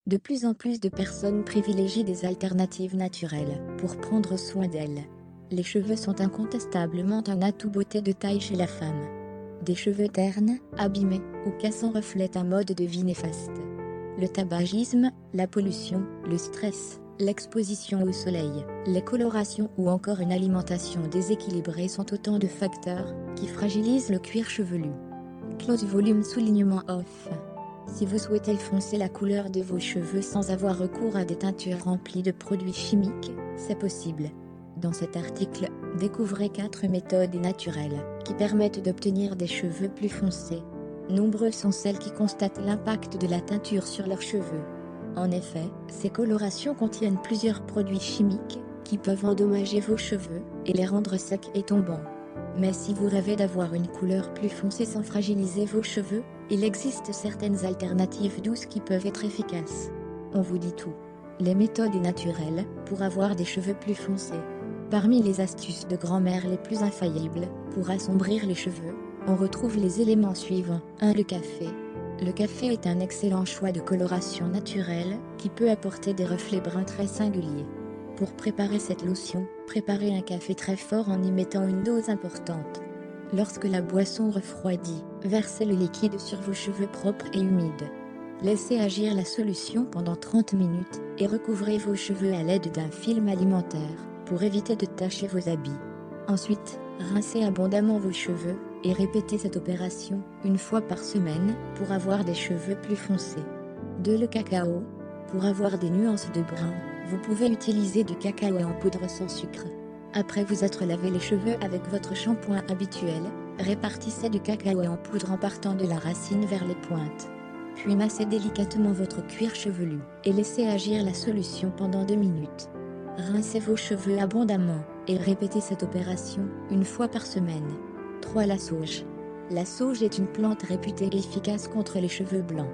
De plus en plus de personnes privilégient des alternatives naturelles pour prendre soin d'elles. Les cheveux sont incontestablement un atout beauté de taille chez la femme. Des cheveux ternes, abîmés ou cassants reflètent un mode de vie néfaste. Le tabagisme, la pollution, le stress, l'exposition au soleil, les colorations ou encore une alimentation déséquilibrée sont autant de facteurs qui fragilisent le cuir chevelu. Close volume soulignement off. Si vous souhaitez foncer la couleur de vos cheveux sans avoir recours à des teintures remplies de produits chimiques, c'est possible. Dans cet article, découvrez 4 méthodes naturelles qui permettent d'obtenir des cheveux plus foncés. Nombreuses sont celles qui constatent l'impact de la teinture sur leurs cheveux. En effet, ces colorations contiennent plusieurs produits chimiques qui peuvent endommager vos cheveux et les rendre secs et tombants. Mais si vous rêvez d'avoir une couleur plus foncée sans fragiliser vos cheveux, il existe certaines alternatives douces qui peuvent être efficaces. On vous dit tout. Les méthodes naturelles pour avoir des cheveux plus foncés. Parmi les astuces de grand-mère les plus infaillibles pour assombrir les cheveux, on retrouve les éléments suivants. 1. Le café. Le café est un excellent choix de coloration naturelle qui peut apporter des reflets bruns très singuliers. Pour préparer cette lotion, préparez un café très fort en y mettant une dose importante. Lorsque la boisson refroidit, versez le liquide sur vos cheveux propres et humides. Laissez agir la solution pendant 30 minutes et recouvrez vos cheveux à l'aide d'un film alimentaire pour éviter de tacher vos habits. Ensuite, rincez abondamment vos cheveux et répétez cette opération une fois par semaine pour avoir des cheveux plus foncés. 2. Le cacao. Pour avoir des nuances de brun, vous pouvez utiliser du cacao en poudre sans sucre. Après vous être lavé les cheveux avec votre shampoing habituel, répartissez du cacao en poudre en partant de la racine vers les pointes. Puis massez délicatement votre cuir chevelu et laissez agir la solution pendant 2 minutes. Rincez vos cheveux abondamment et répétez cette opération une fois par semaine. 3. La sauge. La sauge est une plante réputée efficace contre les cheveux blancs.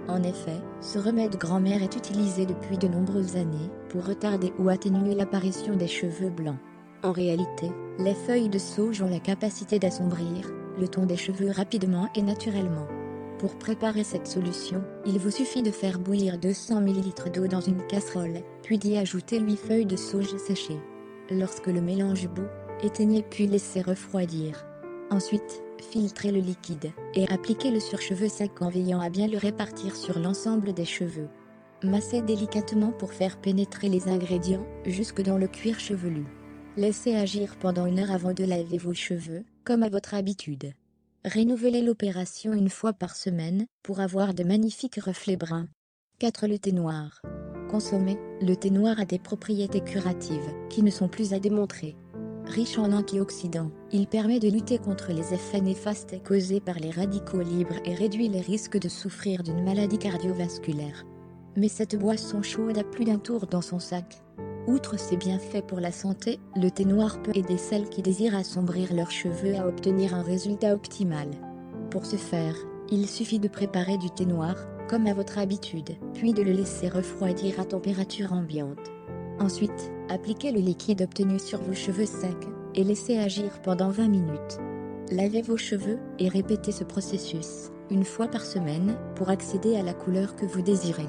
En effet, ce remède grand-mère est utilisé depuis de nombreuses années pour retarder ou atténuer l'apparition des cheveux blancs. En réalité, les feuilles de sauge ont la capacité d'assombrir le ton des cheveux rapidement et naturellement. Pour préparer cette solution, il vous suffit de faire bouillir 200 ml d'eau dans une casserole, puis d'y ajouter 8 feuilles de sauge séchées. Lorsque le mélange bout, éteignez puis laissez refroidir. Ensuite, filtrez le liquide et appliquez-le sur cheveux secs en veillant à bien le répartir sur l'ensemble des cheveux. Massez délicatement pour faire pénétrer les ingrédients jusque dans le cuir chevelu. Laissez agir pendant 1 heure avant de laver vos cheveux, comme à votre habitude. Renouvelez l'opération une fois par semaine pour avoir de magnifiques reflets bruns. 4. Le thé noir. Consommez. Le thé noir a des propriétés curatives qui ne sont plus à démontrer. Riche en antioxydants, il permet de lutter contre les effets néfastes causés par les radicaux libres et réduit les risques de souffrir d'une maladie cardiovasculaire. Mais cette boisson chaude a plus d'un tour dans son sac. Outre ses bienfaits pour la santé, le thé noir peut aider celles qui désirent assombrir leurs cheveux à obtenir un résultat optimal. Pour ce faire, il suffit de préparer du thé noir, comme à votre habitude, puis de le laisser refroidir à température ambiante. Ensuite, appliquez le liquide obtenu sur vos cheveux secs et laissez agir pendant 20 minutes. Lavez vos cheveux et répétez ce processus une fois par semaine pour accéder à la couleur que vous désirez.